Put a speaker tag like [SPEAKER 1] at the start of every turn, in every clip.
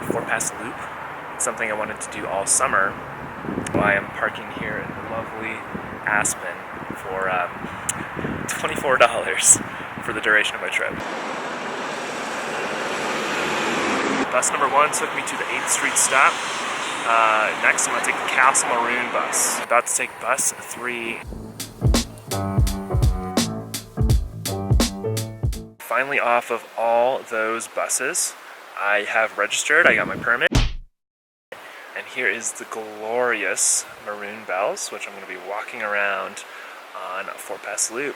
[SPEAKER 1] 4-pass loop. It's something I wanted to do all summer. I am parking here in lovely Aspen for $24 for the duration of my trip. Bus number 1 took me to the 8th Street stop. Next I'm going to take the Castle Maroon bus. About to take bus 3. Finally off of all those buses. I have registered, I got my permit. And here is the glorious Maroon Bells, which I'm going to be walking around on a 4-pass loop.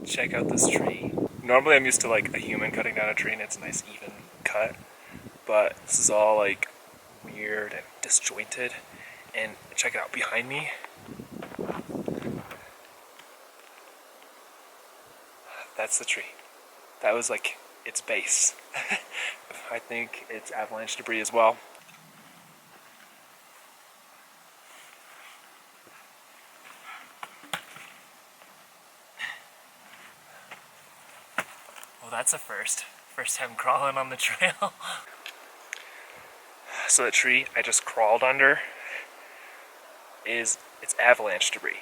[SPEAKER 1] Check out this tree. Normally I'm used to like a human cutting down a tree and it's a nice even cut, but this is all like weird and disjointed. And check it out behind me. That's the tree. That was like its base. I think it's avalanche debris as well. Well, that's a first. First time crawling on the trail. So the tree I just crawled under it's avalanche debris.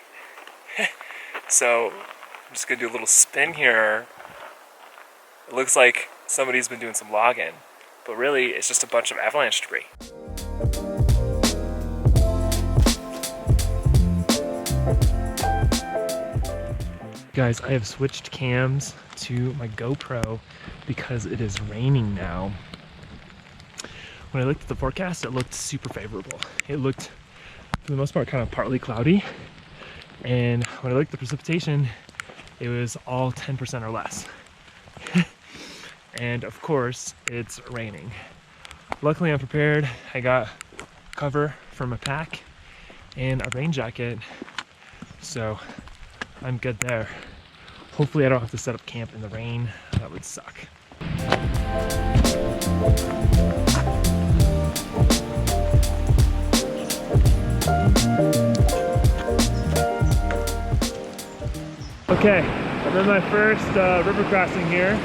[SPEAKER 1] So I'm just gonna do a little spin here. It looks like somebody's been doing some logging, but really it's just a bunch of avalanche debris. Guys, I have switched cams to my GoPro because it is raining now. When I looked at the forecast, it looked super favorable. It looked, for the most part, kind of partly cloudy. And when I looked at the precipitation, it was all 10% or less. And of course, it's raining. Luckily, I'm prepared. I got cover for my pack and a rain jacket, so I'm good there. Hopefully I don't have to set up camp in the rain. That would suck. Okay, I'm in my first river crossing here.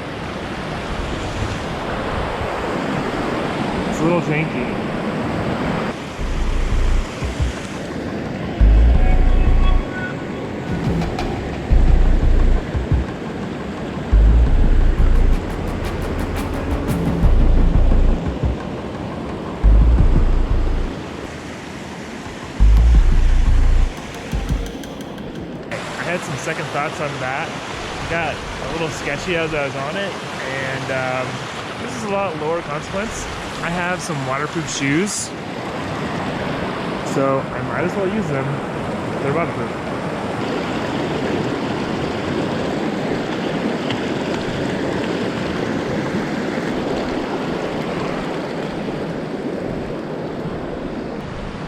[SPEAKER 1] It's a little janky. I had some second thoughts on that. Got a little sketchy as I was on it, and this is a lot lower consequence. I have some waterproof shoes, so I might as well use them. They're waterproof.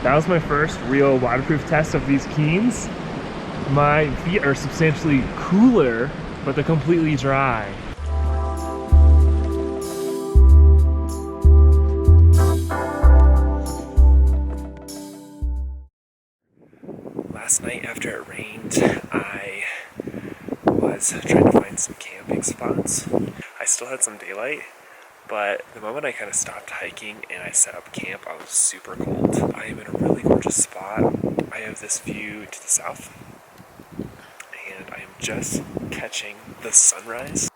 [SPEAKER 1] That was my first real waterproof test of these Keens. My feet are substantially cooler, but they're completely dry. Last night after it rained, I was trying to find some camping spots. I still had some daylight, but the moment I kind of stopped hiking and I set up camp, I was super cold. I am in a really gorgeous spot. I have this view to the south, and I am just catching the sunrise.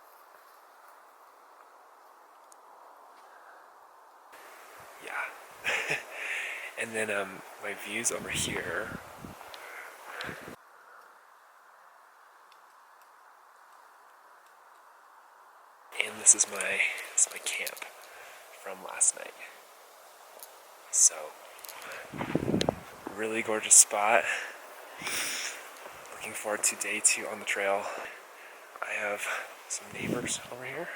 [SPEAKER 1] Yeah. And then my view's over here. And this is my camp from last night. So, really gorgeous spot. Looking forward to day 2 on the trail. I have some neighbors over here,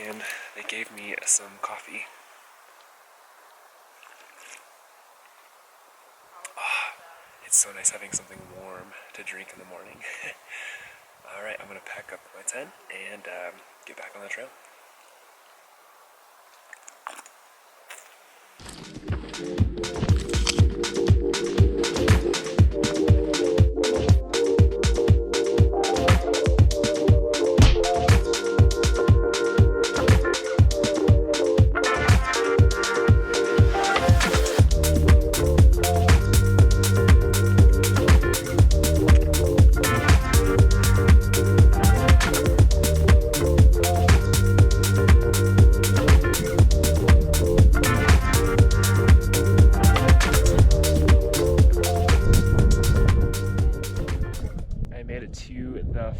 [SPEAKER 1] and they gave me some coffee. It's so nice having something warm to drink in the morning. Alright, I'm going to pack up my tent and get back on the trail.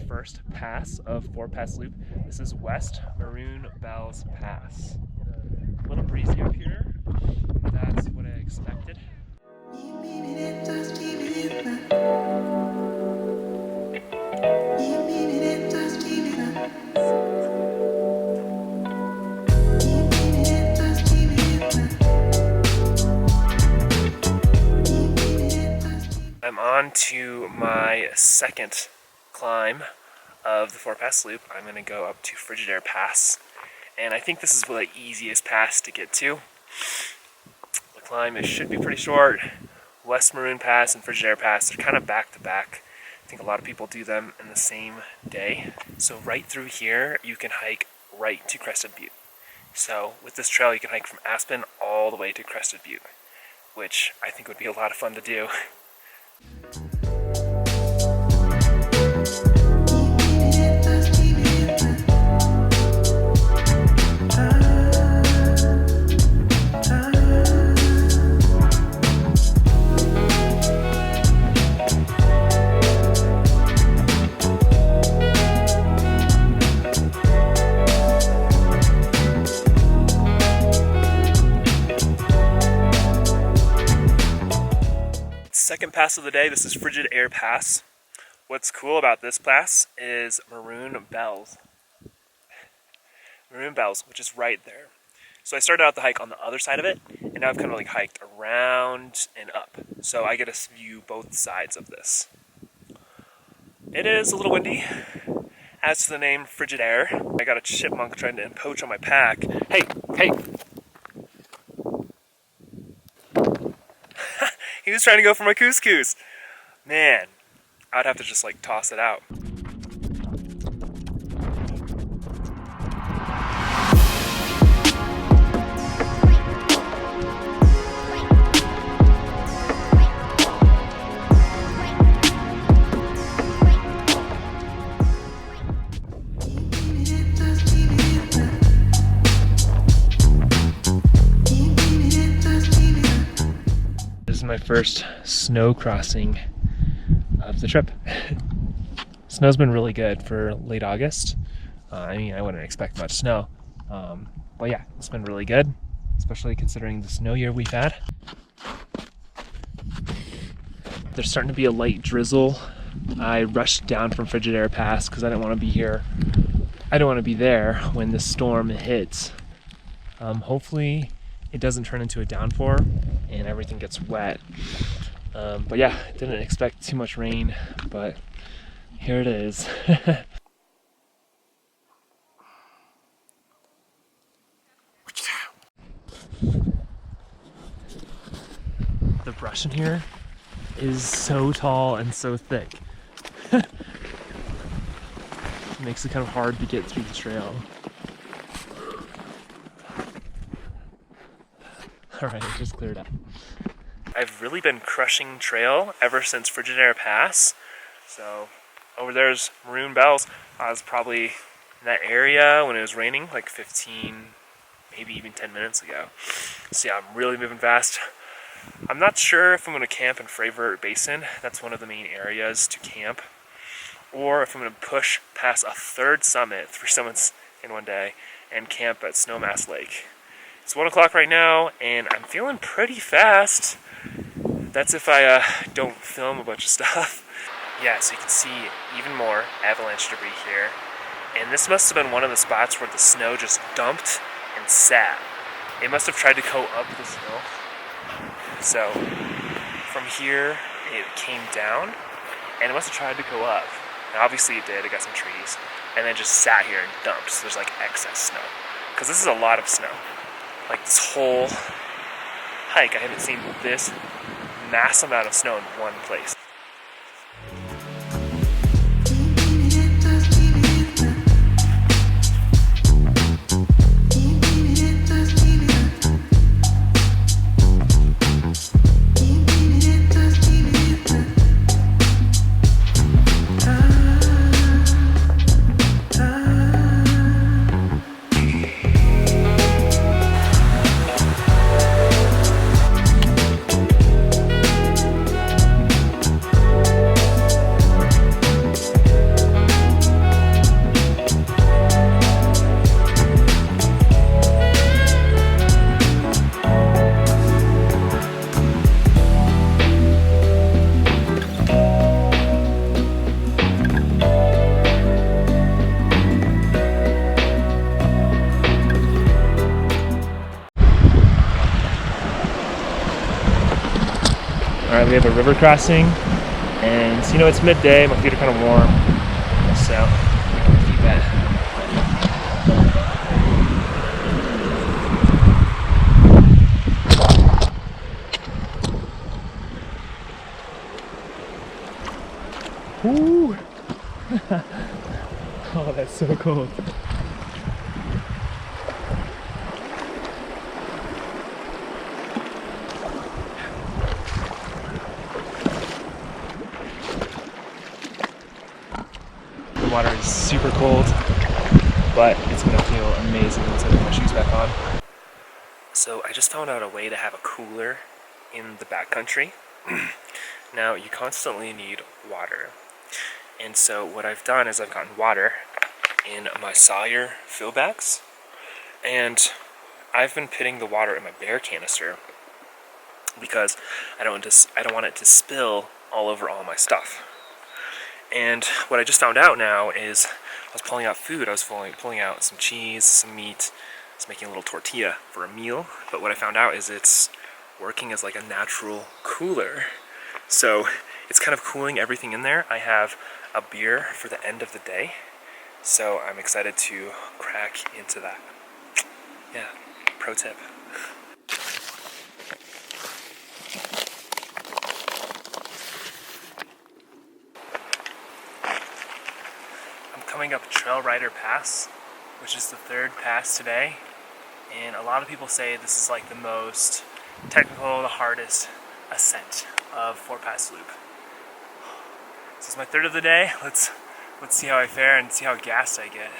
[SPEAKER 1] First pass of 4-pass loop. This is West Maroon Bells-Snowmass. A little breezy up here. That's what I expected. I'm on to my second climb of the 4-pass loop. I'm going to go up to Frigid Pass, and I think this is the easiest pass to get to. The climb should be pretty short. West Maroon Pass and Frigid Pass are kind of back to back. I think a lot of people do them in the same day. So right through here, you can hike right to Crested Butte. So with this trail, you can hike from Aspen all the way to Crested Butte, which I think would be a lot of fun to do. Second pass of the day, this is Frigid Pass. What's cool about this pass is Maroon Bells, which is right there. So I started out the hike on the other side of it, and now I've kind of hiked around and up. So I get to view both sides of this. It is a little windy. As to the name Frigid Air, I got a chipmunk trying to poach on my pack. Hey! He was trying to go for my couscous. Man, I'd have to just toss it out. My first snow crossing of the trip. Snow's been really good for late August. I wouldn't expect much snow, but yeah, it's been really good, especially considering the snow year we've had. There's starting to be a light drizzle. I rushed down from Frigid Pass because I didn't want to be here. I don't want to be there when the storm hits. Hopefully it doesn't turn into a downpour and everything gets wet. But yeah, didn't expect too much rain, but here it is. The brush in here is so tall and so thick. It makes it kind of hard to get through the trail. Alright, it just cleared up. I've really been crushing trail ever since Frigid Pass. So over there's Maroon Bells. I was probably in that area when it was raining, 15, maybe even 10 minutes ago. So yeah, I'm really moving fast. I'm not sure if I'm going to camp in Fravert Basin. That's one of the main areas to camp. Or if I'm going to push past a third summit, 3 summits in one day, and camp at Snowmass Lake. It's 1 o'clock right now, and I'm feeling pretty fast. That's if I don't film a bunch of stuff. Yeah, so you can see even more avalanche debris here. And this must have been one of the spots where the snow just dumped and sat. It must have tried to go up this hill. So from here, it came down, and it must have tried to go up. And obviously it did, it got some trees, and then just sat here and dumped. So there's like excess snow. Because this is a lot of snow. Like this whole hike, I haven't seen this massive amount of snow in one place. Alright, we have a river crossing, and you know, it's midday, my feet are kind of warm, so my feet wet. Woo! Oh, that's so cold. The water is super cold, but it's gonna feel amazing once I put my shoes back on. So I just found out a way to have a cooler in the backcountry. Now, you constantly need water. And so what I've done is I've gotten water in my Sawyer fill bags, and I've been putting the water in my bear canister because I don't want it to spill all over all my stuff. And what I just found out now is I was pulling out food. I was pulling out some cheese, some meat. I was making a little tortilla for a meal. But what I found out is it's working as like a natural cooler. So it's kind of cooling everything in there. I have a beer for the end of the day, so I'm excited to crack into that. Yeah, pro tip. I'm coming up Trail Rider Pass, which is the third pass today, and a lot of people say this is like the most technical, the hardest ascent of Four Pass Loop. This is my third of the day. Let's see how I fare and see how gassed I get.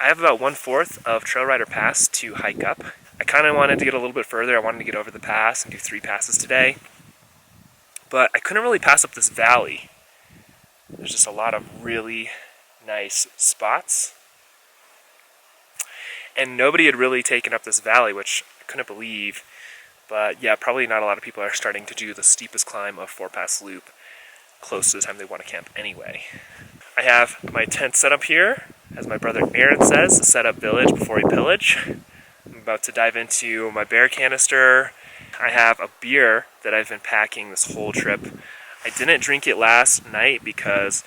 [SPEAKER 1] I have about 1/4 of Trail Rider Pass to hike up. I kind of wanted to get a little bit further. I wanted to get over the pass and do 3 passes today. But I couldn't really pass up this valley. There's just a lot of really nice spots. And nobody had really taken up this valley, which I couldn't believe. But yeah, probably not a lot of people are starting to do the steepest climb of Four Pass Loop close to the time they want to camp anyway. I have my tent set up here, as my brother Aaron says, set up village before we pillage. I'm about to dive into my bear canister. I have a beer that I've been packing this whole trip. I didn't drink it last night because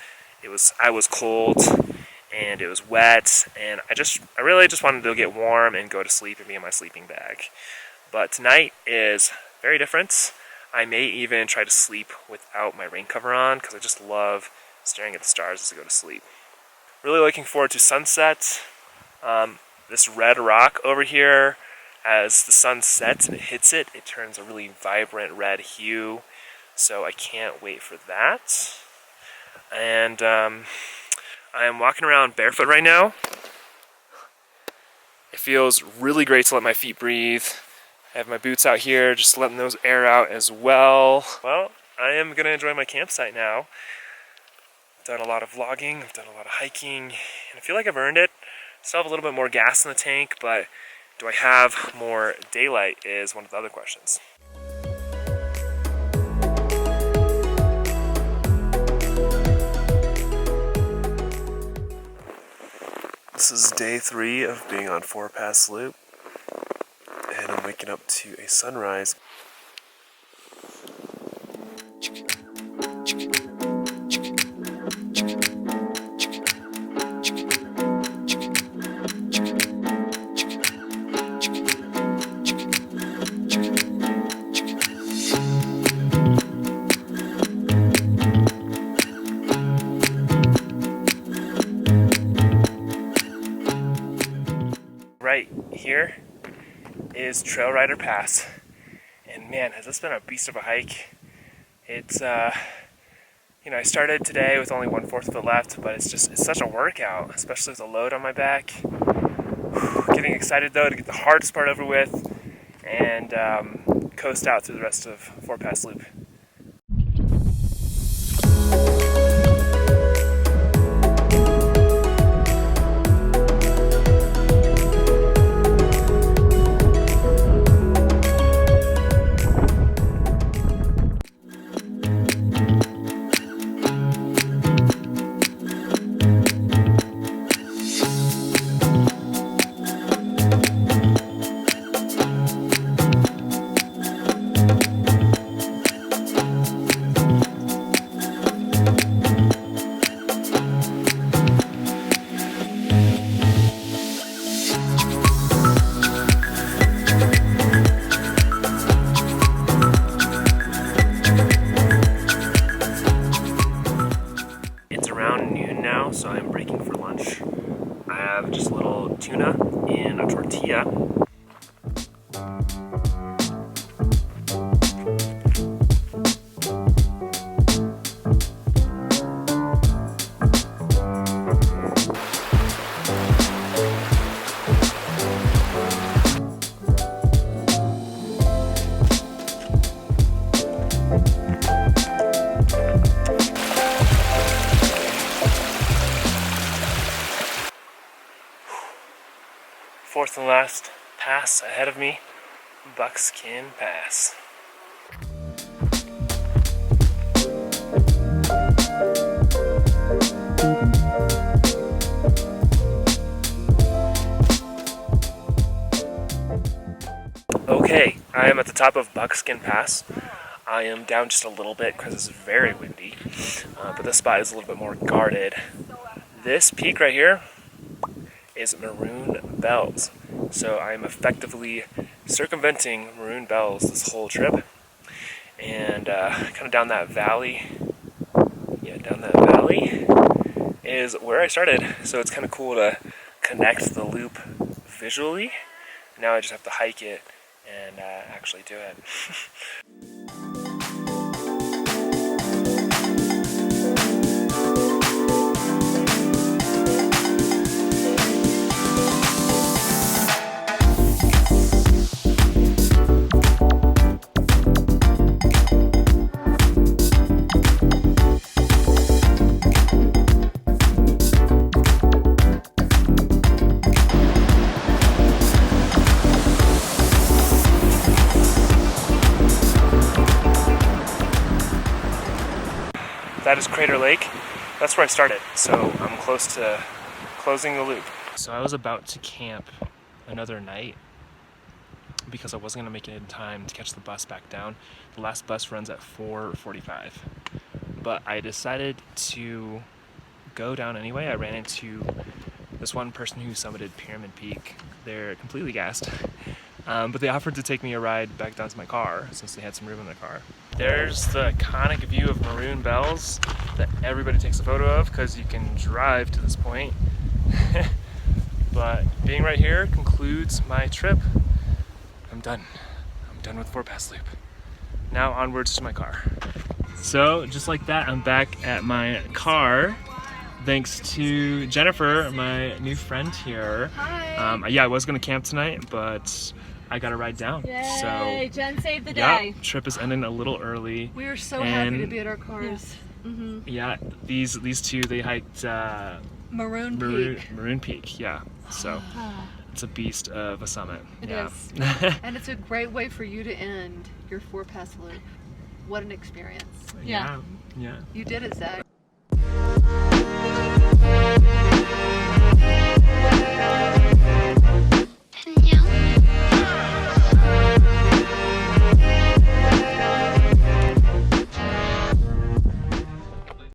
[SPEAKER 1] I was cold and it was wet, and I really just wanted to get warm and go to sleep and be in my sleeping bag. But tonight is very different. I may even try to sleep without my rain cover on because I just love staring at the stars as I go to sleep. really looking forward to sunset. This red rock over here, as the sun sets and it hits it, it turns a really vibrant red hue. So I can't wait for that. And I am walking around barefoot right now. It feels really great to let my feet breathe. I have my boots out here, just letting those air out as well. Well, I am gonna enjoy my campsite now. I've done a lot of vlogging, I've done a lot of hiking, and I feel like I've earned it. Still have a little bit more gas in the tank, but do I have more daylight is one of the other questions. This is day 3 of being on 4 Pass Loop, and I'm waking up to a sunrise. Right here is Trail Rider Pass, and man, has this been a beast of a hike. It's you know, I started today with only 1/4 of it left, but it's such a workout, especially with the load on my back. Getting excited though to get the hardest part over with and coast out through the rest of 4 Pass Loop. So I'm breaking for lunch. I have just a little tuna in a tortilla. Fourth and last pass ahead of me, Buckskin Pass. Okay, I am at the top of Buckskin Pass. I am down just a little bit because it's very windy, but this spot is a little bit more guarded. This peak right here is Maroon Bells. So I'm effectively circumventing Maroon Bells this whole trip. And kind of down that valley, is where I started. So it's kind of cool to connect the loop visually. Now I just have to hike it and actually do it. That is Crater Lake. That's where I started, so I'm close to closing the loop. So I was about to camp another night because I wasn't gonna make it in time to catch the bus back down. The last bus runs at 4:45. But I decided to go down anyway. I ran into this one person who summited Pyramid Peak. They're completely gassed. But they offered to take me a ride back down to my car since they had some room in their car. There's the iconic view of Maroon Bells that everybody takes a photo of because you can drive to this point. But being right here concludes my trip. I'm done. I'm done with Fort Pass Loop. Now onwards to my car. So just like that, I'm back at my car. Thanks to Jennifer, my new friend here.
[SPEAKER 2] Hi.
[SPEAKER 1] Yeah, I was gonna camp tonight, but I got a ride down.
[SPEAKER 2] Yay,
[SPEAKER 1] so
[SPEAKER 2] Jen saved the day.
[SPEAKER 1] Yeah, trip is ending a little early.
[SPEAKER 2] We are so happy to be at our cars.
[SPEAKER 1] Yes.
[SPEAKER 2] Mm-hmm.
[SPEAKER 1] Yeah, these two, they hiked
[SPEAKER 2] Maroon Peak.
[SPEAKER 1] Maroon Peak, yeah. So it's a beast of a summit.
[SPEAKER 2] It is. And it's a great way for you to end your Fort Pass Loop. What an experience.
[SPEAKER 1] Yeah.
[SPEAKER 2] You did it, Zach.